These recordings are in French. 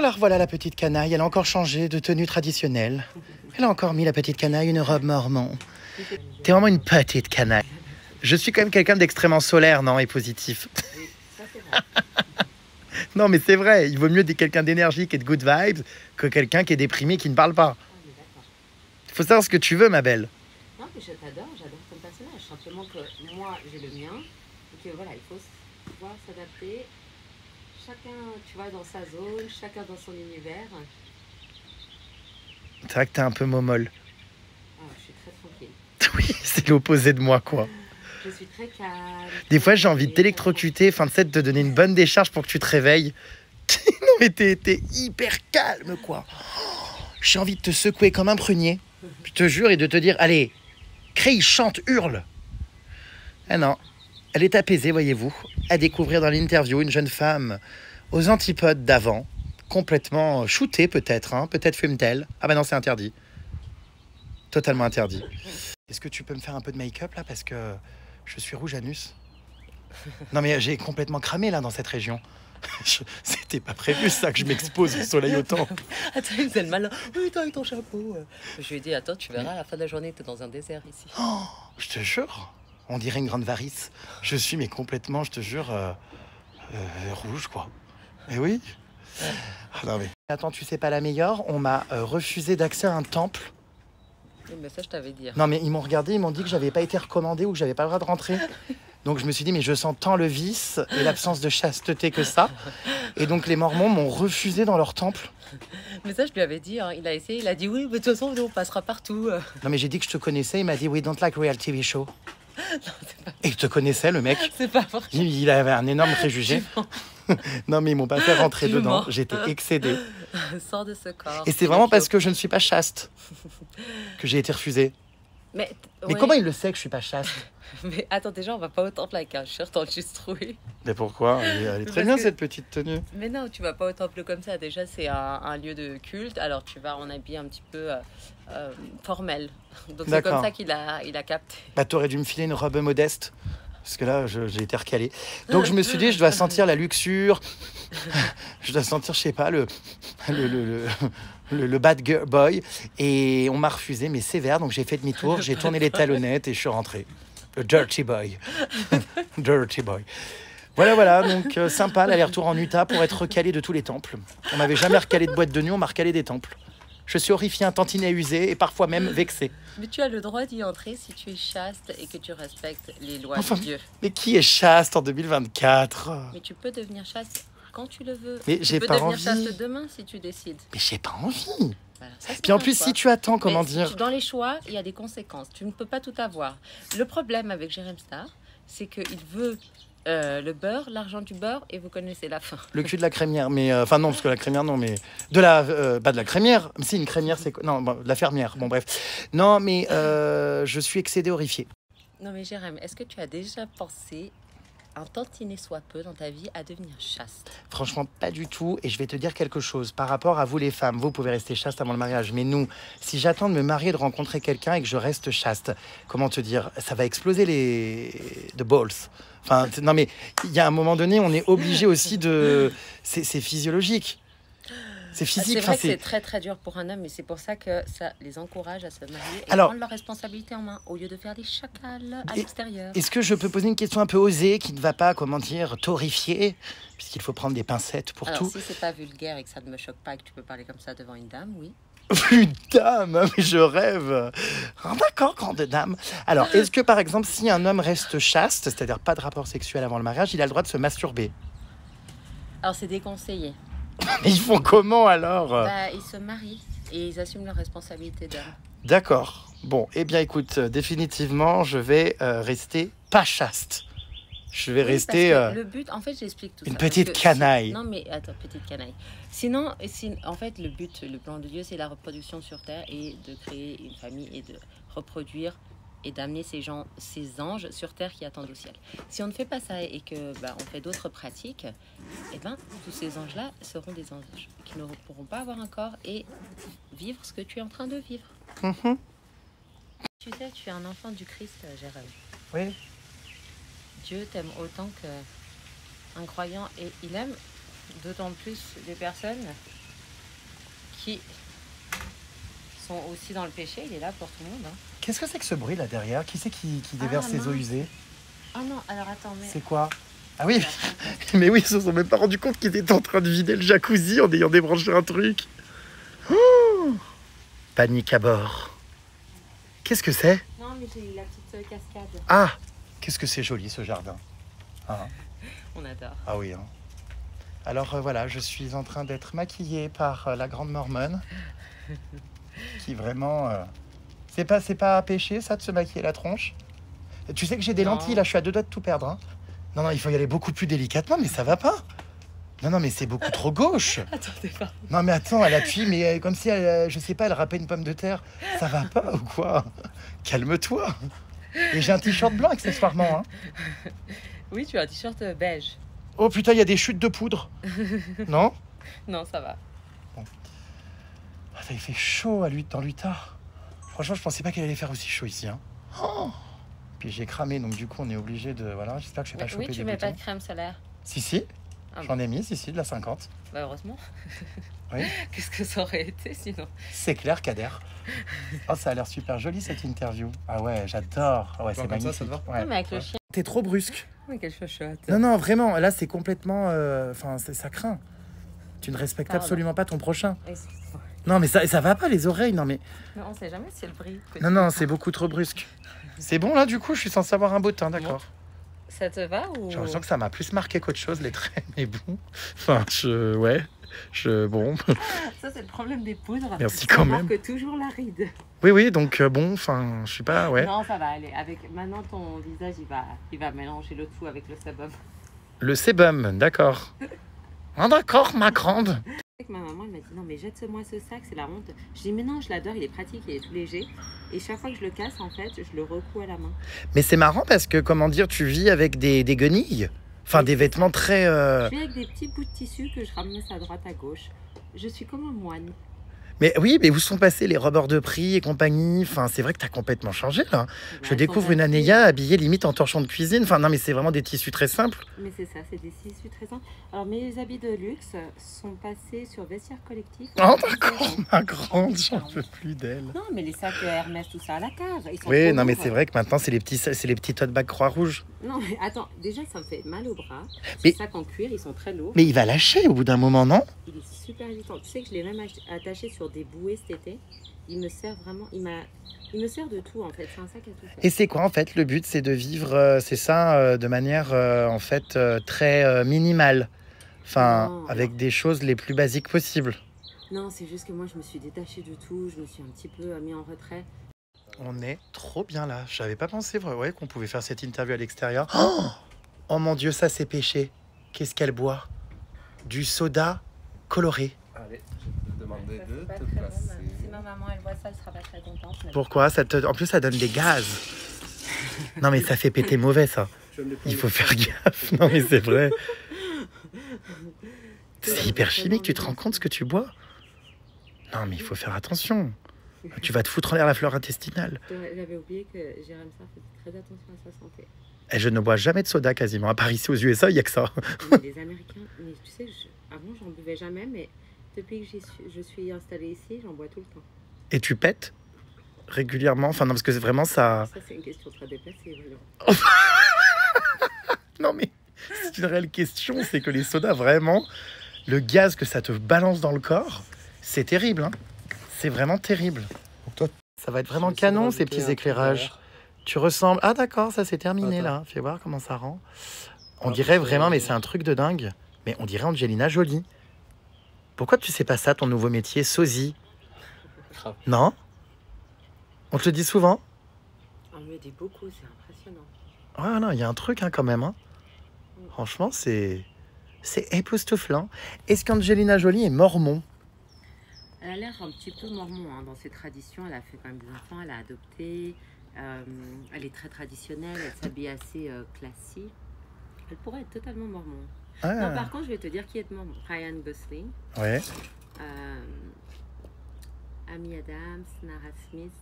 Alors voilà la petite canaille, elle a encore changé de tenue traditionnelle. Elle a encore mis la petite canaille, une robe mormon. T'es vraiment une petite canaille. Je suis quand même quelqu'un d'extrêmement solaire, non, et positif. Non, mais c'est vrai, il vaut mieux quelqu'un d'énergique et de good vibes que quelqu'un qui est déprimé et qui ne parle pas. Il faut savoir ce que tu veux, ma belle. Non, mais j'adore ton personnage. Simplement que moi, j'ai le mien. Et que voilà, il faut pouvoir s'adapter. Chacun, tu vois, dans sa zone, chacun dans son univers. C'est vrai que t'es un peu momolle. Ah, je suis très tranquille. Oui, c'est l'opposé de moi, quoi. Je suis très calme. Des fois, j'ai envie de t'électrocuter, enfin, de te donner une bonne décharge pour que tu te réveilles. Non, mais t'es hyper calme, quoi. J'ai envie de te secouer comme un prunier, je te jure, et de te dire, allez, crie, chante, hurle. Ah non, elle est apaisée, voyez-vous. À découvrir dans l'interview une jeune femme aux antipodes d'avant, complètement shootée peut-être, hein. Peut-être fume-t-elle. Ah bah non, c'est interdit. Totalement interdit. Est-ce que tu peux me faire un peu de make-up là, parce que je suis rouge anus. Non mais j'ai complètement cramé là dans cette région. C'était pas prévu ça, que je m'expose au soleil autant. Attends, il faisait le malin. Oui, t'as avec ton chapeau. Je lui ai dit, attends, tu verras, à la fin de la journée, t'es dans un désert ici. Oh, je te jure, on dirait une grande varice. Je suis mais complètement, je te jure, rouge quoi. Et oui. Ah, non mais. Attends, tu sais pas la meilleure, on m'a refusé d'accès à un temple. Oui, mais ça, je t'avais dit. Non mais ils m'ont regardé, ils m'ont dit que j'avais pas été recommandé ou que j'avais pas le droit de rentrer. Donc je me suis dit, mais je sens tant le vice et l'absence de chasteté que ça. Et donc les Mormons m'ont refusé dans leur temple. Mais ça, je lui avais dit, hein. Il a essayé, il a dit oui, mais de toute façon, on passera partout. Non mais j'ai dit que je te connaissais, il m'a dit, we don't like real TV show. Non, c'est pas... Et il te connaissait, le mec. C'est pas vrai. Il avait un énorme préjugé. Non mais ils m'ont pas fait rentrer Tu dedans, mens. j'étais excédée. Sors de ce corps. Et c'est vraiment parce que je ne suis pas chaste que j'ai été refusée. Mais Mais comment il le sait que je suis pas chaste? Mais attends, déjà, on va pas au temple avec un shirt enregistré. Mais pourquoi? Elle est très Parce bien que- cette petite tenue. Mais non, tu vas pas au temple comme ça. Déjà, c'est un lieu de culte. Alors, tu vas en habit un petit peu formel. Donc, c'est D'accord. comme ça qu'il a capté. Bah t'aurais dû me filer une robe modeste. Parce que là, j'ai été recalé. Donc je me suis dit, je dois sentir la luxure. Je dois sentir, je sais pas, le bad girl boy. Et on m'a refusé, mais sévère. Donc j'ai fait demi-tour, j'ai tourné les talonnettes et je suis rentré. Le dirty boy. Dirty boy. Voilà. Donc sympa, l'aller-retour en Utah pour être recalé de tous les temples. On m'avait jamais recalé de boîte de nuit, on m'a recalé des temples. Je suis horrifié, un tantinet usé et parfois même vexé. Mais tu as le droit d'y entrer si tu es chaste et que tu respectes les lois Enfin, de Dieu. mais qui est chaste en 2024? Mais tu peux devenir chaste quand tu le veux. Mais tu j'ai peux pas devenir envie. chaste demain si tu décides. Mais j'ai pas envie. Voilà, ça, c'est Puis en un plus, choix. si tu attends, comment Mais dire, dans les choix, il y a des conséquences. Tu ne peux pas tout avoir. Le problème avec Jérém Star, c'est qu'il veut le beurre, l'argent du beurre, et vous connaissez la fin. le cul de la crémière. Mais enfin non, parce que la crémière, non, mais de la, pas de la crémière. Si une crémière, c'est quoi? Non, bon, de la fermière. Bon bref. Non, mais je suis excédé, horrifié. Non mais Jérém, est-ce que tu as déjà pensé, un tantinet soit peu dans ta vie, à devenir chaste? Franchement, pas du tout. Et je vais te dire quelque chose. Par rapport à vous, les femmes, vous pouvez rester chaste avant le mariage. Mais nous, si j'attends de me marier, de rencontrer quelqu'un et que je reste chaste, comment te dire, ça va exploser les the balls. Enfin, non, mais il y a un moment donné, on est obligé aussi de. C'est physiologique. C'est physique. C'est Enfin, vrai que c'est très très dur pour un homme, et c'est pour ça que ça les encourage à se marier et Alors- prendre leurs responsabilités en main au lieu de faire des chacals à Et- l'extérieur. Est-ce que je peux poser une question un peu osée qui ne va pas, comment dire, t'horrifier, puisqu'il faut prendre des pincettes pour Alors tout. si c'est pas vulgaire et que ça ne me choque pas et que tu peux parler comme ça devant une dame, oui. Putain, mais je rêve. Ah, d'accord, grande dame. Alors, est-ce que par exemple, si un homme reste chaste, c'est-à-dire pas de rapport sexuel avant le mariage, il a le droit de se masturber? Alors c'est déconseillé. Mais ils font comment alors? Bah, ils se marient et ils assument leurs responsabilités d'homme. D'accord. Bon, eh bien écoute, définitivement, je vais rester pas chaste. Je vais Oui, rester... parce que le but, en fait, j'explique tout une ça. parce petite que canaille. Non, mais attends, petite canaille. Sinon, en fait, le but, le plan de Dieu, c'est la reproduction sur Terre et de créer une famille et de reproduire et d'amener ces gens, ces anges sur Terre qui attendent au ciel. Si on ne fait pas ça et que on fait d'autres pratiques, eh ben, tous ces anges-là seront des anges qui ne pourront pas avoir un corps et vivre ce que tu es en train de vivre. Mhm. Tu sais, tu es un enfant du Christ, Jérôme. Oui. Dieu t'aime autant qu'un croyant et il aime d'autant plus les personnes qui sont aussi dans le péché, il est là pour tout le monde. Hein. Qu'est-ce que c'est que ce bruit là derrière? Qui c'est qui déverse ses eaux mince. usées? Oh non, alors attends, mais... C'est quoi? Ah oui, mais oui, ils se sont même pas rendu compte qu'ils étaient en train de vider le jacuzzi en ayant débranché un truc. Oh, panique à bord. Qu'est-ce que c'est? Non, mais j'ai eu la petite cascade. Ah, qu'est-ce que c'est joli ce jardin. Hein? On adore. Ah oui. Hein. Alors voilà, je suis en train d'être maquillée par la grande mormone, qui vraiment... C'est pas péché ça de se maquiller la tronche? Tu sais que j'ai des Non. lentilles là, je suis à 2 doigts de tout perdre. Hein. Non, il faut y aller beaucoup plus délicatement, mais ça va pas. Non, mais c'est beaucoup trop gauche. Attendez pas. Non, mais attends, elle appuie, mais comme si, je sais pas, elle râpait une pomme de terre. Ça va pas ou quoi? Calme-toi. Et j'ai un t-shirt blanc accessoirement. Hein. Oui, tu as un t-shirt beige. Oh putain, il y a des chutes de poudre. Non? Non, ça va. Bon. Ah, il fait chaud dans l'Utah. Franchement, je pensais pas qu'il allait faire aussi chaud ici. Hein. Oh, puis j'ai cramé, donc du coup, on est obligé de... Voilà, j'espère que je vais pas choper Oui, tu des mets boutons. pas de crème solaire. Si. Ah J'en ai mis, si, de la 50. Bah heureusement. Oui. Qu'est-ce que ça aurait été sinon? C'est clair, Kader. Oh, ça a l'air super joli cette interview. Ah ouais, j'adore. Ah ouais, c'est magnifique. Ça te va? Ouais. Non, mais avec le chien. T'es trop brusque. Mais quelle chochotte. Non, vraiment, là c'est complètement... Enfin, ça craint. Tu ne respectes Pardon. absolument pas ton prochain. Excuse-moi. Non, mais ça va pas les oreilles, non mais... Mais on sait jamais si elle brille. que Non, tu- c'est beaucoup trop brusque. C'est bon là, du coup, je suis censé avoir un beau teint, d'accord. Ça te va ou... J'ai l'impression que ça m'a plus marqué qu'autre chose, les traits, mais bon. Enfin, bon. Ça, c'est le problème des poudres. Merci quand même. Que toujours la ride. Oui, donc bon, enfin, je sais pas, ouais. Non, ça va aller. Maintenant, ton visage, il va mélanger le tout avec le sébum. Le sébum, d'accord. Ah d'accord, ma grande. Ma maman, elle m'a dit non, mais jette-moi ce sac, c'est la honte. Je dis mais non, je l'adore, il est pratique, il est tout léger. Et chaque fois que je le casse, en fait, je le recoue à la main. Mais c'est marrant parce que, comment dire, tu vis avec des guenilles. Enfin, des vêtements très... Je vis avec des petits bouts de tissu que je ramasse à droite, à gauche. Je suis comme un moine. Mais oui, mais où sont passés les robbers de prix et compagnie? Enfin, c'est vrai que t'as complètement changé, là. Je découvre une Anéa habillée limite en torchon de cuisine. Enfin, non, mais c'est vraiment des tissus très simples. Mais c'est ça, c'est des tissus très simples. Alors, mes habits de luxe sont passés sur vestiaire collectif. Oh, d'accord, ma grande, j'en peux plus d'elle. Non, mais les sacs Hermès, tout ça, à la cave. Ils sont Oui, trop non, mais lourds. c'est vrai que maintenant, c'est les petits tote bags Croix-Rouge. Non, mais attends, déjà, ça me fait mal au bras. Mais- Ces sacs en cuir, ils sont très lourds. Mais il va lâcher au bout d'un moment, non? Il est super irritant. Tu sais que je l'ai même attaché sur des bouées cet été. Il me sert vraiment. Il me sert de tout, en fait. C'est un sac à tout faire. Et c'est quoi, en fait, le but? C'est de vivre, c'est ça, de manière, en fait, très minimale. Enfin, Non, avec alors- des choses les plus basiques possibles. Non, c'est juste que moi, je me suis détachée de tout. Je me suis un petit peu mis en retrait. On est trop bien là. J'avais pas pensé ouais, qu'on pouvait faire cette interview à l'extérieur. Oh mon Dieu, ça c'est péché. Qu'est-ce qu'elle boit? Du soda coloré. Allez, je vais te demander Ça, de c'est pas te très bon, placer. même. Si ma maman, elle voit ça, elle sera pas très contente. mais- Pourquoi En plus, ça donne des gaz. Non mais ça fait péter mauvais ça. Il faut faire gaffe. Non mais c'est vrai. C'est hyper chimique. Tu te rends compte ce que tu bois? Non mais il faut faire attention. Tu vas te foutre en l'air la flore intestinale. J'avais oublié que Jérém Sarr faisait très attention à sa santé. Et je ne bois jamais de soda quasiment. À part ici aux USA, il n'y a que ça. Mais les Américains, mais tu sais, avant, j'en buvais jamais, mais depuis que je suis installée ici, j'en bois tout le temps. Et tu pètes régulièrement? Enfin non, parce que c'est vraiment ça... Ça, c'est une question très déplacée, vraiment. Non mais c'est une réelle question, c'est que les sodas, vraiment, le gaz que ça te balance dans le corps, c'est terrible. Hein, c'est vraiment terrible. Donc toi, ça va être vraiment Je vais essayer de canon, ces rajouter petits un peu éclairages. vert. Tu ressembles... Ah d'accord, ça c'est terminé Attends. là. Fais voir comment ça rend. On Ah, dirait c'est- vraiment, mais c'est un truc de dingue. Mais on dirait Angelina Jolie. Pourquoi tu sais pas ça, ton nouveau métier, sosie? Grave. Non? On te le dit souvent? On me dit beaucoup, c'est impressionnant. Ouais, non, il y a un truc hein, quand même. Hein. Franchement, c'est époustouflant. Est-ce qu'Angelina Jolie est mormon? Elle a l'air un petit peu mormon hein, dans ses traditions. Elle a fait quand même des enfants, elle a adopté. Elle est très traditionnelle, elle s'habille assez classique. Elle pourrait être totalement mormon. Non, Ah, par contre, je vais te dire qui est mormon. Ryan Gosling, ouais. Amy Adams, Nara Smith.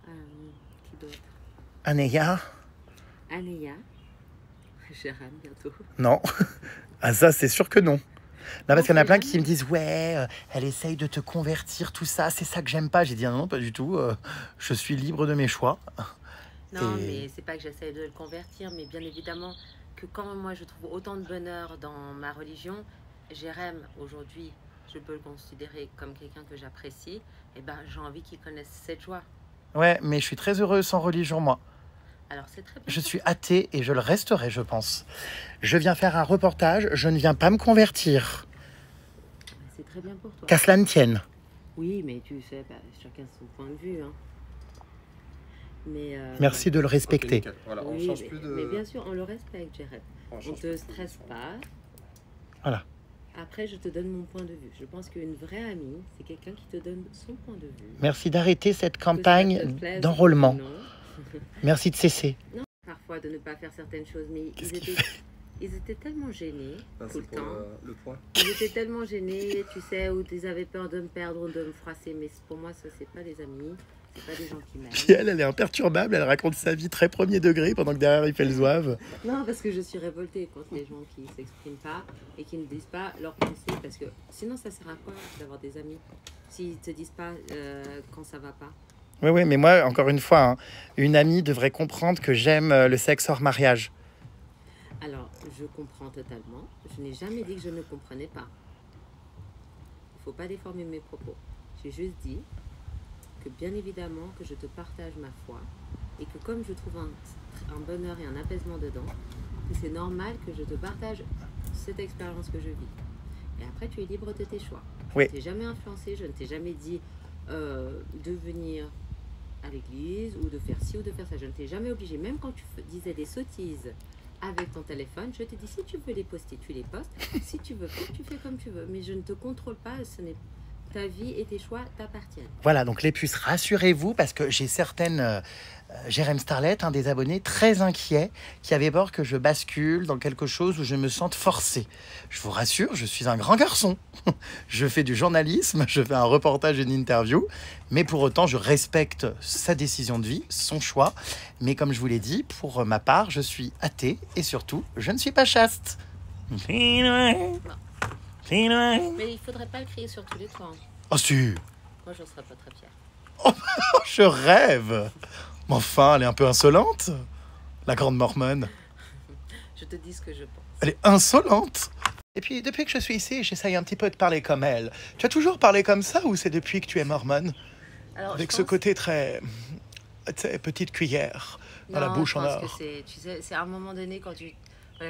Qui d'autre? Anéa? Anéa. Jérém bientôt. Non. Ah ça, c'est sûr que non. Là, parce qu'il y en a c'est plein jamais- qui me disent ouais, elle essaye de te convertir, tout ça, c'est ça que j'aime pas. J'ai dit non, pas du tout. Je suis libre de mes choix. Non, Et- mais c'est pas que j'essaie de le convertir, mais bien évidemment que quand moi je trouve autant de bonheur dans ma religion, Jérém, aujourd'hui, je peux le considérer comme quelqu'un que j'apprécie, et ben j'ai envie qu'il connaisse cette joie. Ouais, mais je suis très heureux sans religion, moi. Alors c'est très bien. Je suis athée et je le resterai, je pense. Je viens faire un reportage, je ne viens pas me convertir. C'est très bien pour toi. Qu'à cela ne tienne. Oui, mais tu sais, bah, chacun son point de vue. Hein. Mais, Merci de le Ok, respecter. nickel. Voilà, on Oui, change mais, plus de. mais bien sûr, on le respecte, Jérém. on On change te plus de- stresse pas. Voilà. Après, je te donne mon point de vue. Je pense qu'une vraie amie, c'est quelqu'un qui te donne son point de vue. Merci d'arrêter cette Que ça te campagne plaise d'enrôlement. ou non. Merci de cesser. Non, parfois de ne pas faire certaines choses, mais Qu'est-ce ils qu'il étaient, ils étaient tellement gênés Ah, tout c'est le pour temps. le point. Ils étaient tellement gênés, tu sais, ou ils avaient peur de me perdre ou de me froisser. Mais pour moi, ça, c'est pas des amis, c'est pas des gens qui Puis m'aiment. elle est imperturbable, elle raconte sa vie très premier degré pendant que derrière il fait le zouave. Non, parce que je suis révoltée contre les gens qui s'expriment pas et qui ne disent pas leurs pensées, parce que sinon, ça sert à quoi d'avoir des amis s'ils te disent pas quand ça va pas? Oui, oui, mais moi, encore une fois, hein, une amie devrait comprendre que j'aime le sexe hors mariage. Alors, je comprends totalement. Je n'ai jamais dit que je ne comprenais pas. Il ne faut pas déformer mes propos. J'ai juste dit que bien évidemment que je te partage ma foi et que comme je trouve un bonheur et un apaisement dedans, que c'est normal que je te partage cette expérience que je vis. Et après, tu es libre de tes choix. Oui. Je ne t'ai jamais influencé, je ne t'ai jamais dit de venir à l'église ou de faire ci ou de faire ça. Je ne t'ai jamais obligé. Même quand tu disais des sottises avec ton téléphone, je te dis si tu veux les poster, tu les postes. Si tu veux pas, tu fais comme tu veux. Mais je ne te contrôle pas. Ce n'est ta vie et tes choix t'appartiennent. Voilà, donc les puces, rassurez-vous, parce que j'ai certaines Jérém Starlet, un des abonnés, très inquiets, qui avaient peur que je bascule dans quelque chose où je me sente forcé. Je vous rassure, je suis un grand garçon. Je fais du journalisme, je fais un reportage et une interview, mais pour autant, je respecte sa décision de vie, son choix. Mais comme je vous l'ai dit, pour ma part, je suis athée et surtout, je ne suis pas chaste. Mais il faudrait pas le crier sur tous les toits. Hein. Oh si, Moi, je ne serais pas très fière. oh, je rêve. Mais enfin, elle est un peu insolente, la grande mormone. Je te dis ce que je pense. Elle est insolente. Et puis, depuis que je suis ici, j'essaye un petit peu de parler comme elle. Tu as toujours parlé comme ça ou c'est depuis que tu es mormone? Alors, Avec je ce pense- côté très... Tu sais, petite cuillère dans la Non, bouche je en pense or. que tu sais, c'est à un moment donné quand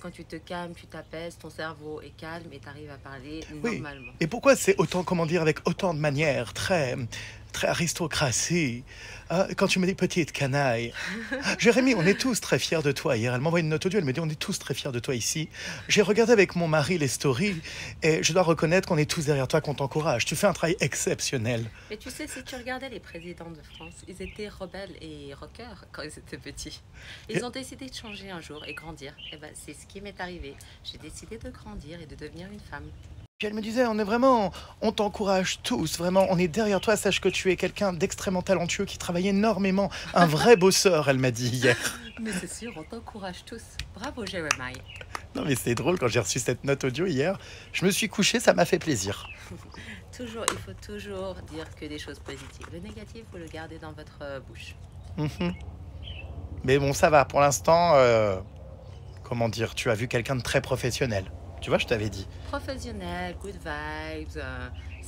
quand tu te calmes, tu t'apaises, ton cerveau est calme et tu arrives à parler Oui. normalement. Et pourquoi c'est autant, comment dire, avec autant de manières, très aristocratie, hein, quand tu me dis petite canaille. Jérémy, on est tous très fiers de toi. Hier, elle m'envoie une note audio, elle me dit on est tous très fiers de toi ici. J'ai regardé avec mon mari les stories et je dois reconnaître qu'on est tous derrière toi, qu'on t'encourage. Tu fais un travail exceptionnel. Mais tu sais, si tu regardais les présidents de France, ils étaient rebelles et rockers quand ils étaient petits. Ils ont décidé de changer un jour et grandir. Et ben, c'est ce qui m'est arrivé. J'ai décidé de grandir et de devenir une femme. Puis elle me disait, on t'encourage tous, vraiment, on est derrière toi, sache que tu es quelqu'un d'extrêmement talentueux qui travaille énormément, un vrai bosseur, elle m'a dit hier. Mais c'est sûr, on t'encourage tous. Bravo, Jeremiah. Non mais c'est drôle, quand j'ai reçu cette note audio hier, je me suis couché, ça m'a fait plaisir. Toujours, il faut toujours dire que des choses positives. Le négatif, il faut le garder dans votre bouche. Mhm. Mais bon, ça va, pour l'instant, comment dire, tu as vu quelqu'un de très professionnel. Tu vois, je t'avais dit. Professionnel, good vibes,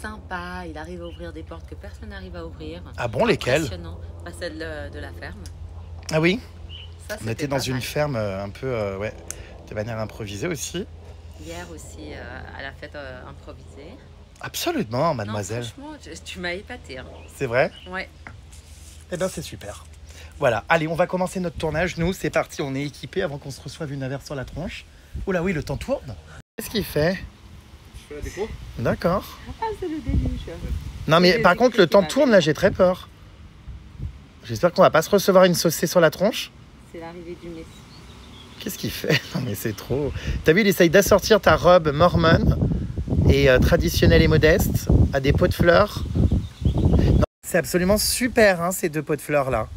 sympa. Il arrive à ouvrir des portes que personne n'arrive à ouvrir. Ah bon, lesquelles? Impressionnant. Pas celle de la ferme. Ah oui, Ça, on c'était était dans pas une mal. ferme un peu, ouais, de manière improvisée aussi. Hier aussi, à la fête improvisée. Absolument, mademoiselle. Non, franchement, tu m'as épaté. Hein. C'est vrai? Ouais. Eh bien, c'est super. Voilà, allez, on va commencer notre tournage. Nous, c'est parti, on est équipés avant qu'on se reçoive une averse sur la tronche. Oula, oui, le temps tourne. Qu'est-ce qu'il fait? Je fais la déco. D'accord. Ah, c'est le déluge. Non, mais C'est par les contre, le écrits temps qui va tourne, là, j'ai très peur. J'espère qu'on va pas se recevoir une saucée sur la tronche. C'est l'arrivée du Messie. Qu'est-ce qu'il fait? Non, mais c'est trop. T'as vu, il essaye d'assortir ta robe mormone et traditionnelle et modeste à des pots de fleurs. Non, c'est absolument super, hein, ces deux pots de fleurs là.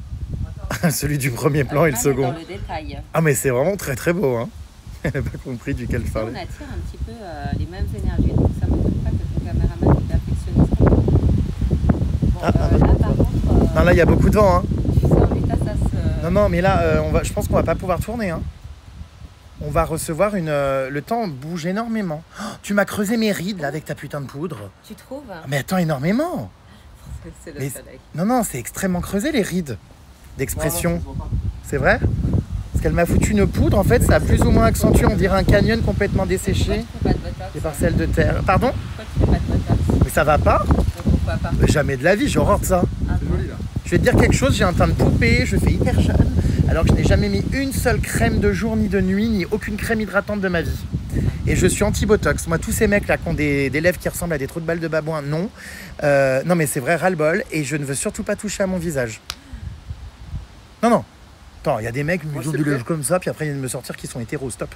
Celui du premier plan et le Dans second. le détail. Ah, mais c'est vraiment très très beau, hein. Elle n'a pas compris duquel je On parlais. attire un petit peu les mêmes énergies, donc ça ne m'étonne pas que ton caméraman est perfectionniste. Bon, Ah, là par contre, Non, là, il y a beaucoup de vent. Hein. tu sais, en état, ça se... Non, mais là, je pense qu'on va pas pouvoir tourner. Hein. On va recevoir le temps bouge énormément. Oh, tu m'as creusé mes rides là avec ta putain de poudre. Tu trouves? Ah, mais attends, énormément. C'est le Mais- soleil. Non, c'est extrêmement creusé les rides d'expression. Non, ça se voit pas. C'est vrai? Parce qu'elle m'a foutu une poudre, en fait, ça a plus ou moins accentué, on dirait un canyon complètement desséché. Pourquoi tu fais pas de botox? Des parcelles de terre. Pardon? Pourquoi tu fais pas de botox? Mais ça va pas? Pourquoi pas? Jamais de la vie, j'ai horreur de ça. Ah C'est bon? joli là. Je vais te dire quelque chose, j'ai un teint de poupée, je fais hyper jeune, alors que je n'ai jamais mis une seule crème de jour, ni de nuit, ni aucune crème hydratante de ma vie. Et je suis anti-botox. Moi, tous ces mecs là qui ont des lèvres qui ressemblent à des trous de balles de babouin, non. Non, mais c'est vrai, ras-le-bol, et je ne veux surtout pas toucher à mon visage. Non. Attends, il y a des mecs, Moi, ils ont c'est des prêt. lèvres comme ça, puis après ils viennent me sortir qu'ils sont hétéros, stop.